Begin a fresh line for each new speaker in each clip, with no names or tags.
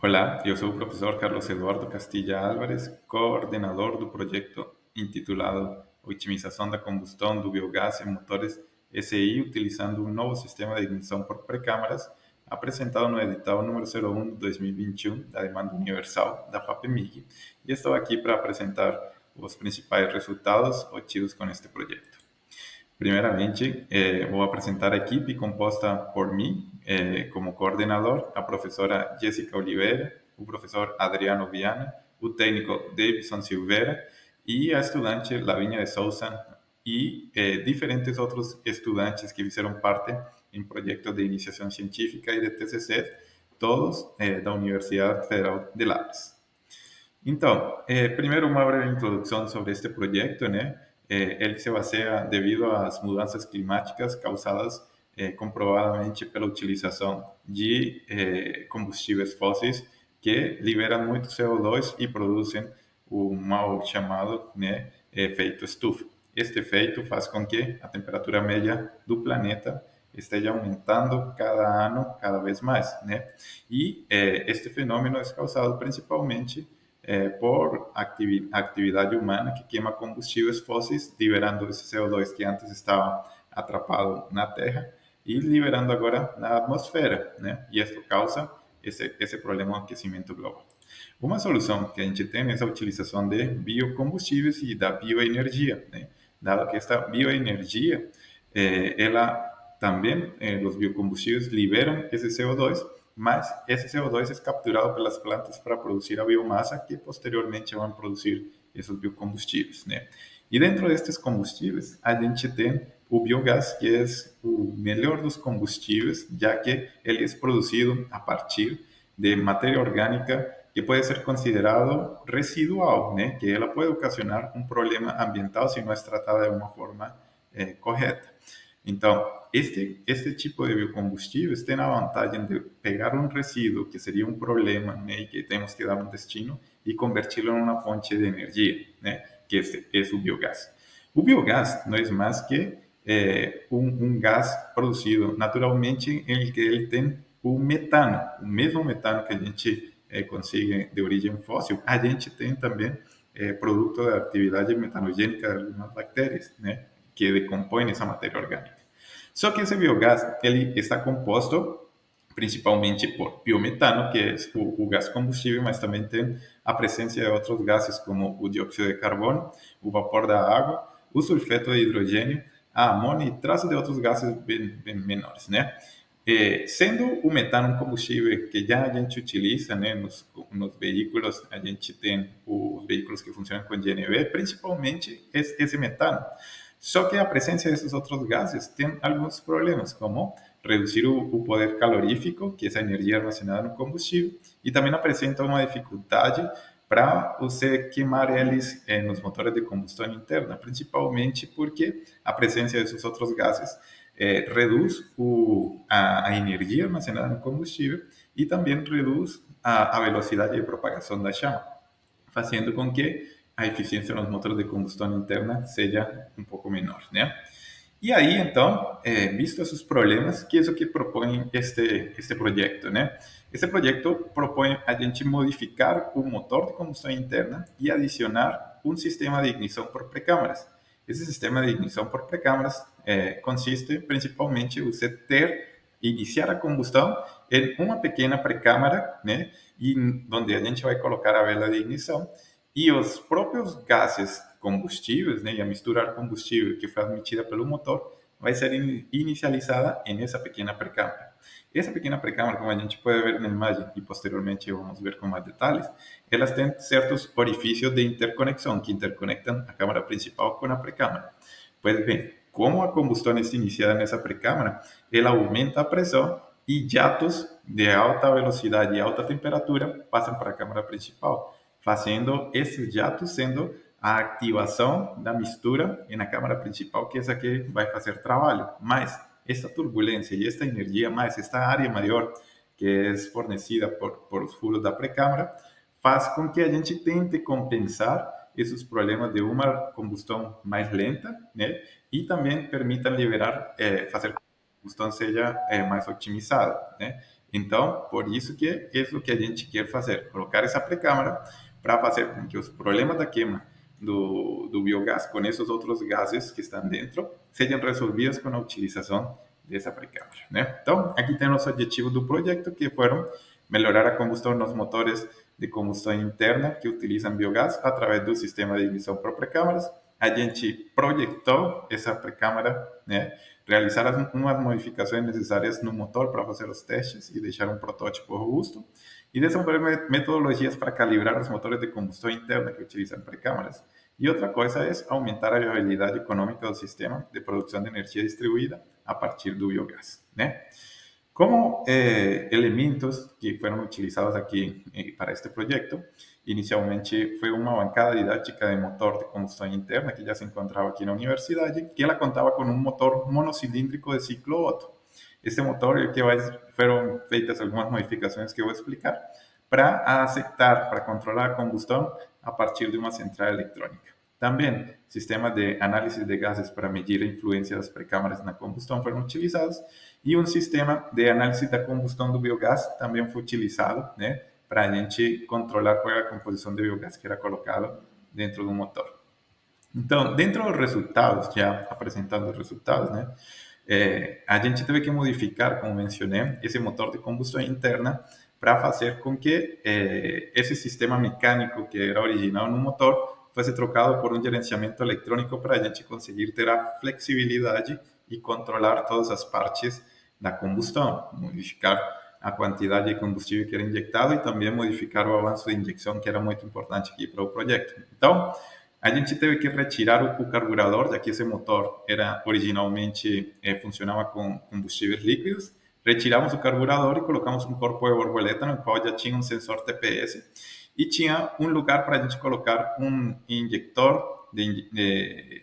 Olá, eu sou o professor Carlos Eduardo Castilla Álvares, coordenador do projeto intitulado Otimização da Combustão do Biogás em Motores SI utilizando um novo sistema de ignição por pré-câmaras, apresentado no edital número 01 de 2021 da Demanda Universal da FAPEMIG, e estou aqui para apresentar os principais resultados obtidos com este projeto. Primeiramente, vou apresentar a equipe composta por mim, como coordenador, a professora Jéssica Oliveira, o professor Adriano Viana, o técnico Davidson Silveira e a estudante Lavínia de Souza e diferentes outros estudantes que fizeram parte em projetos de iniciação científica e de TCC, todos da Universidade Federal de Lavras. Então, primeiro uma breve introdução sobre este projeto, né? Ele se baseia devido às mudanças climáticas causadas comprovadamente pela utilização de combustíveis fósseis que liberam muito CO2 e produzem o mal chamado, né, efeito estufa. Este efeito faz com que a temperatura média do planeta esteja aumentando cada ano, cada vez mais, né? E este fenômeno é causado principalmente por atividade humana que queima combustíveis fósseis, liberando esse CO2 que antes estava atrapado na Terra e liberando agora na atmosfera, né? E isso causa esse problema do aquecimento global. Uma solução que a gente tem é a utilização de biocombustíveis e da bioenergia, né? Dado que esta bioenergia, ela também, os biocombustíveis liberam esse CO2, mas esse CO2 é capturado pelas plantas para produzir a biomassa que posteriormente vão produzir esses biocombustíveis, né? E dentro destes combustíveis, a gente tem o biogás, que é o melhor dos combustíveis, já que ele é produzido a partir de matéria orgânica que pode ser considerado residual, né? Que ela pode ocasionar um problema ambiental se não é tratada de uma forma correta. Então, este tipo de biocombustíveis tem a vantagem de pegar um resíduo que seria um problema, né, e que temos que dar um destino e converti-lo em uma fonte de energia, né, que é o biogás. O biogás não é mais que um gás produzido naturalmente em que ele tem o metano, o mesmo metano que a gente consegue de origem fóssil, a gente tem também produto da atividade metanogênica de algumas bactérias, né, que decompõem essa matéria orgânica. Só que esse biogás ele está composto principalmente por biometano, que é o gás combustível, mas também tem a presença de outros gases como o dióxido de carbono, o vapor da água, o sulfeto de hidrogênio, a amônia e traços de outros gases bem menores, né? Sendo o metano um combustível que já a gente utiliza, né, nos veículos, a gente tem os veículos que funcionam com GNV, principalmente esse metano. Só que a presença desses outros gases tem alguns problemas, como reduzir o poder calorífico, que é essa energia armazenada no combustível, e também apresenta uma dificuldade para você queimar eles nos motores de combustão interna, principalmente porque a presença desses outros gases reduz a energia armazenada no combustível e também reduz a velocidade de propagação da chama, fazendo com que a eficiência nos motores de combustão interna seja um pouco menor, né? E aí, então, visto esses problemas, que é isso que propõe este projeto, né? Este projeto propõe a gente modificar o motor de combustão interna e adicionar um sistema de ignição por pré-câmaras. Esse sistema de ignição por pré-câmaras consiste principalmente em você iniciar a combustão em uma pequena pré-câmara, né? E onde a gente vai colocar a vela de ignição e os próprios gases combustíveis, né, e a mistura combustível que foi admitida pelo motor vai ser inicializada nessa pequena pré-câmara. Essa pequena pré-câmara, como a gente pode ver na imagem e posteriormente vamos ver com mais detalhes, elas têm certos orifícios de interconexão que interconectam a câmara principal com a pré-câmara. Pois bem, como a combustão é iniciada nessa pré-câmara, ela aumenta a pressão e jatos de alta velocidade e alta temperatura passam para a câmara principal, fazendo esses jatos sendo a ativação da mistura na câmara principal, que é essa que vai fazer trabalho. Mas esta turbulência e esta energia, mais esta área maior que é fornecida por os furos da pré-câmara, faz com que a gente tente compensar esses problemas de uma combustão mais lenta, né? E também permita liberar, fazer com que a combustão seja mais otimizada, né? Então, por isso que é o que a gente quer fazer, colocar essa precâmara para fazer com que os problemas da queima do biogás com esses outros gases que estão dentro sejam resolvidos com a utilização dessa precâmara, né? Então, aqui tem nosso objetivo do projeto, que foram melhorar a combustão nos motores de combustão interna que utilizam biogás através do sistema de ignição por precâmaras. A gente projetou essa precâmara, né? Realizar umas modificações necessárias no motor para fazer os testes e deixar um protótipo robusto, e desenvolver metodologias para calibrar os motores de combustão interna que utilizam precâmaras. E outra coisa é aumentar a viabilidade econômica do sistema de produção de energia distribuída a partir do biogás, né? Como elementos que foram utilizados aqui para este projeto, inicialmente foi uma bancada didática de motor de combustão interna que já se encontrava aqui na universidade, que ela contava com um motor monocilíndrico de ciclo Otto. Este motor foram feitas algumas modificações que eu vou explicar para aceitar, para controlar a combustão a partir de uma central eletrônica. Também, sistema de análise de gases para medir a influência das precâmaras na combustão foram utilizados, e um sistema de análise da combustão do biogás também foi utilizado, né, para a gente controlar qual era a composição de biogás que era colocado dentro do motor. Então, dentro dos resultados, já apresentando os resultados, né, a gente teve que modificar, como mencionei, esse motor de combustão interna para fazer com que esse sistema mecânico que era original no motor fosse trocado por um gerenciamento eletrônico para a gente conseguir ter a flexibilidade e controlar todas as partes da combustão, modificar a quantidade de combustível que era injetado e também modificar o avanço de injeção, que era muito importante aqui para o projeto. Então, a gente teve que retirar o carburador, já que esse motor era originalmente funcionava com combustíveis líquidos. Retiramos o carburador e colocamos um corpo de borboleta no qual já tinha um sensor TPS e tinha um lugar para a gente colocar um injetor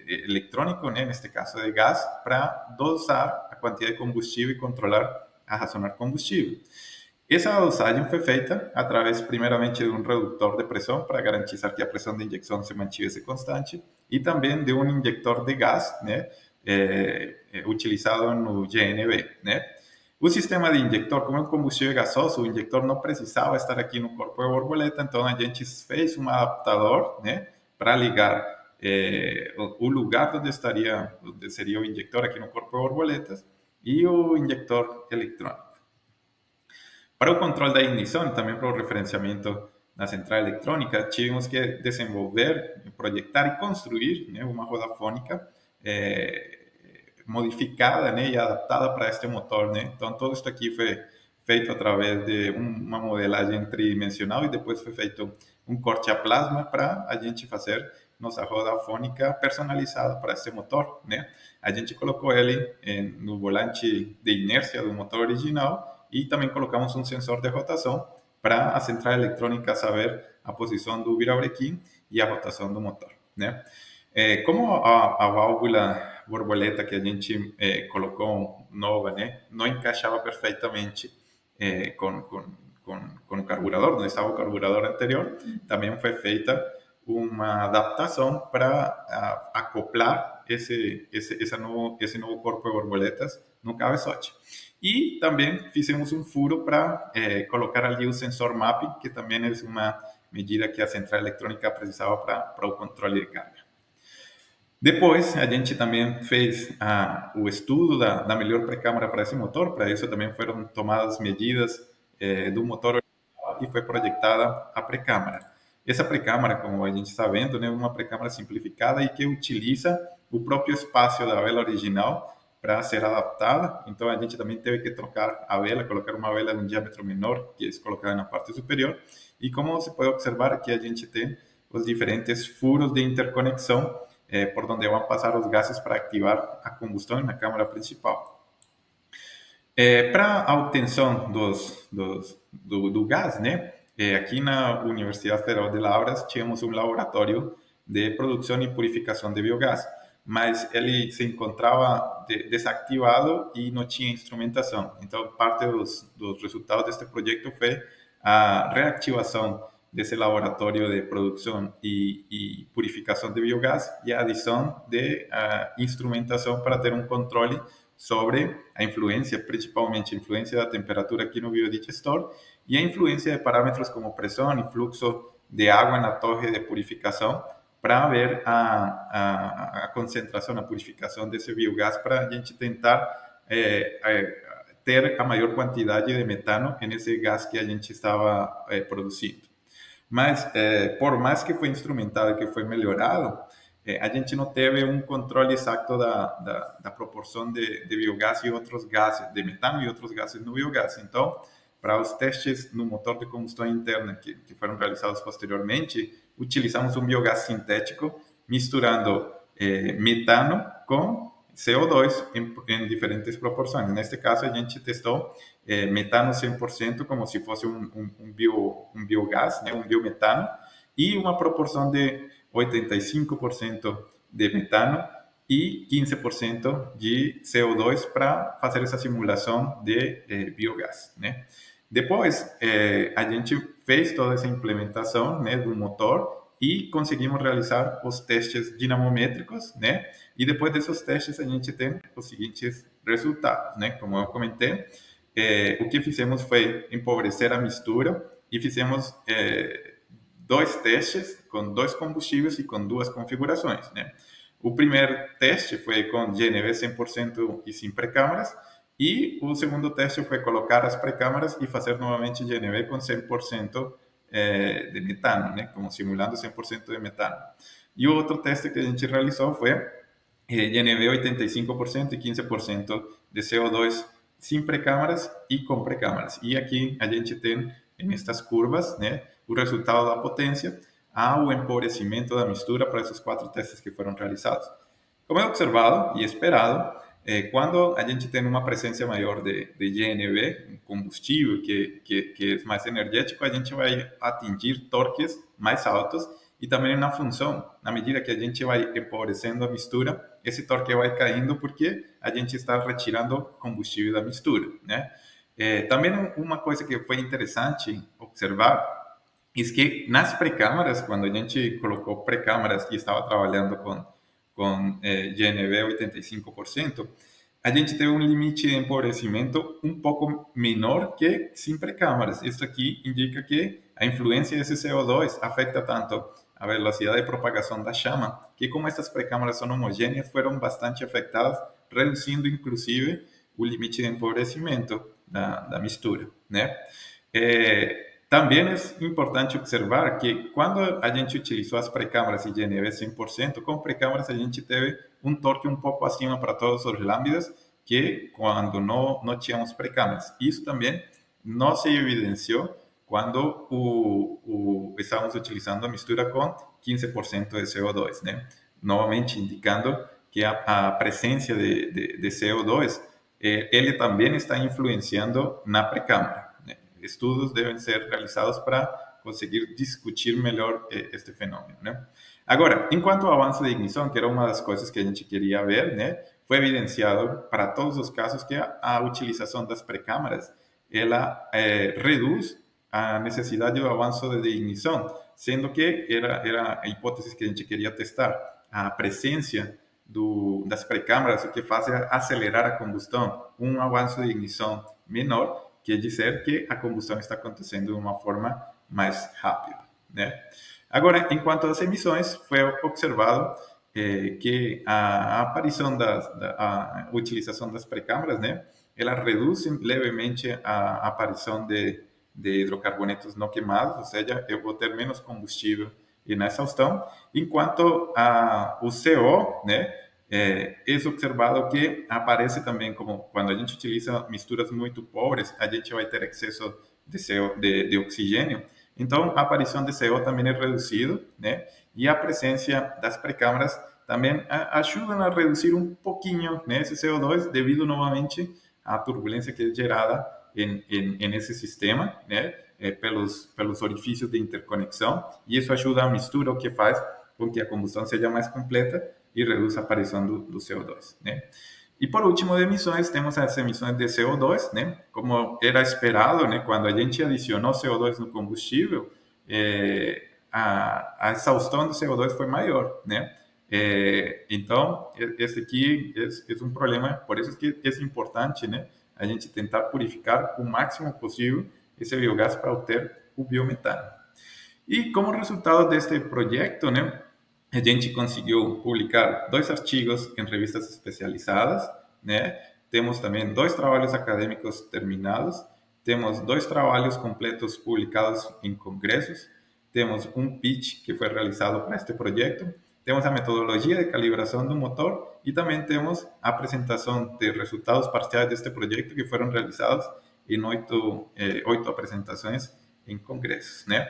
eletrônico, né, neste caso de gás, para dosar a quantidade de combustível e controlar a racionar combustível. Essa dosagem foi feita através, primeiramente, de um redutor de pressão para garantizar que a pressão de injeção se mantivesse constante, e também de um injetor de gás, né, utilizado no GNV, né. O sistema de injector, como é um combustível gasoso, o injector não precisava estar aqui no corpo de borboleta, então a gente fez um adaptador, né, para ligar o lugar onde seria o injector aqui no corpo de borboletas e o injector eletrônico. Para o controle da ignição e também para o referenciamento na central eletrônica, tivemos que desenvolver, projetar e construir, né, uma roda fônica modificada, né, e adaptada para este motor, né? Então, todo isso aqui foi feito através de uma modelagem tridimensional, e depois foi feito um corte a plasma para a gente fazer nossa roda fônica personalizada para este motor, né? A gente colocou ele no volante de inércia do motor original, e também colocamos um sensor de rotação para a central eletrônica saber a posição do virabrequim e a rotação do motor, né? Como a válvula borboleta que a gente colocou nova, né, não encaixava perfeitamente com o carburador, onde estava o carburador anterior, também foi feita uma adaptação para acoplar esse novo corpo de borboletas no cabeçote. E também fizemos um furo para colocar ali o sensor mapping, que também é uma medida que a central eletrônica precisava para o controle de carga. Depois, a gente também fez o estudo da melhor precâmara para esse motor. Para isso também foram tomadas medidas do motor original e foi projetada a precâmara. Essa precâmara, como a gente está vendo, é uma precâmara simplificada e que utiliza o próprio espaço da vela original para ser adaptada. Então, a gente também teve que trocar a vela, colocar uma vela de um diâmetro menor, que é colocada na parte superior. E como você pode observar, aqui a gente tem os diferentes furos de interconexão por onde vão passar os gases para ativar a combustão na câmara principal. Para a obtenção do gás, né, aqui na Universidade Federal de Lavras tínhamos um laboratório de produção e purificação de biogás, mas ele se encontrava desativado e não tinha instrumentação. Então, parte dos resultados deste projeto foi a reativação desse laboratório de produção e purificação de biogás e a adição de instrumentação para ter um controle sobre a influência, principalmente a influência da temperatura aqui no biodigestor e a influência de parâmetros como pressão e fluxo de água na torre de purificação para ver a concentração, a purificação desse biogás para a gente tentar ter a maior quantidade de metano nesse gás que a gente estava produzindo. Mas, por mais que foi instrumentado, que foi melhorado, a gente não teve um controle exato da proporção de biogás e outros gases, de metano e outros gases no biogás. Então, para os testes no motor de combustão interna que foram realizados posteriormente, utilizamos um biogás sintético misturando metano com CO2 em diferentes proporções. Neste caso, a gente testou metano 100% como se fosse um biogás, né, um biometano, e uma proporção de 85% de metano e 15% de CO2 para fazer essa simulação de biogás, né? Depois, a gente fez toda essa implementação, né, do motor e conseguimos realizar os testes dinamométricos, né? E depois desses testes a gente tem os seguintes resultados, né? Como eu comentei, o que fizemos foi empobrecer a mistura e fizemos dois testes com dois combustíveis e com duas configurações, né? O primeiro teste foi com GNV 100% e sem precâmaras, e o segundo teste foi colocar as precâmaras e fazer novamente GNV com 100% de metano, né? Como simulando 100% de metano. E o outro teste que a gente realizou foi GNV 85% e 15% de CO2 sem precâmaras e com precâmaras. E aqui a gente tem, nestas curvas, né, o resultado da potência ao empobrecimento da mistura para esses 4 testes que foram realizados. Como é observado e esperado, quando a gente tem uma presença maior de GNV, combustível que é mais energético, a gente vai atingir torques mais altos e também na função, na medida que a gente vai empobrecendo a mistura, esse torque vai caindo porque a gente está retirando combustível da mistura, né? Também uma coisa que foi interessante observar é que nas precâmaras, quando a gente colocou precâmaras e estava trabalhando com GNV 85%, a gente tem um limite de empobrecimento um pouco menor que sem precâmaras. Isso aqui indica que a influência desse CO2 afeta tanto a velocidade de propagação da chama, que como essas precâmaras são homogêneas, foram bastante afetadas, reduzindo inclusive o limite de empobrecimento da mistura, né? Também é importante observar que quando a gente utilizou as precâmaras e GNV 100%, com precâmaras a gente teve um torque um pouco acima para todos os lambdas que quando não tínhamos precâmaras. Isso também não se evidenciou quando estávamos utilizando a mistura com 15% de CO2, né? Novamente indicando que a presença de CO2 ele também está influenciando na precâmara. Estudos devem ser realizados para conseguir discutir melhor este fenômeno, né? Agora, enquanto ao avanço de ignição, que era uma das coisas que a gente queria ver, né, foi evidenciado para todos os casos que a utilização das precâmaras ela reduz a necessidade do avanço de ignição, sendo que era a hipótese que a gente queria testar, a presença das precâmaras, o que faz é acelerar a combustão, um avanço de ignição menor, quer dizer que a combustão está acontecendo de uma forma mais rápida, né? Agora, enquanto às emissões, foi observado que a aparição a utilização das precâmaras, né, ela reduz levemente a aparição de hidrocarbonetos não queimados, ou seja, eu vou ter menos combustível na exaustão, enquanto o CO, né, é observado que aparece também como quando a gente utiliza misturas muito pobres, a gente vai ter excesso de oxigênio. Então, a aparição de CO também é reduzido, né? E a presença das precâmaras também ajuda a reduzir um pouquinho, né, esse CO2 devido novamente à turbulência que é gerada nesse sistema, né? Pelos orifícios de interconexão. E isso ajuda a mistura, o que faz com que a combustão seja mais completa e reduz a aparição do CO2, né? E por último, de emissões, temos as emissões de CO2, né? Como era esperado, né? Quando a gente adicionou CO2 no combustível, a exaustão do CO2 foi maior, né? Então, esse aqui é um problema, por isso que é importante, né, a gente tentar purificar o máximo possível esse biogás para obter o biometano. E como resultado deste projeto, né, a gente conseguiu publicar 2 artigos em revistas especializadas, né? Temos também 2 trabalhos acadêmicos terminados, temos 2 trabalhos completos publicados em congressos, temos um pitch que foi realizado para este projeto, temos a metodologia de calibração do motor e também temos a apresentação de resultados parciais deste projeto que foram realizados em 8 apresentações em congressos, né?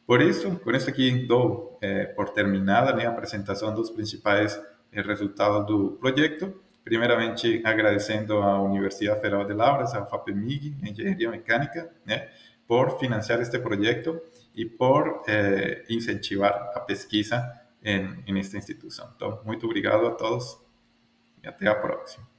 Por isso, com isso aqui dou por terminada, né, a apresentação dos principais resultados do projeto. Primeiramente, agradecendo à Universidade Federal de Lavras, à FAPEMIG, Engenharia Mecânica, né, por financiar este projeto e por incentivar a pesquisa em esta instituição. Então, muito obrigado a todos e até a próxima.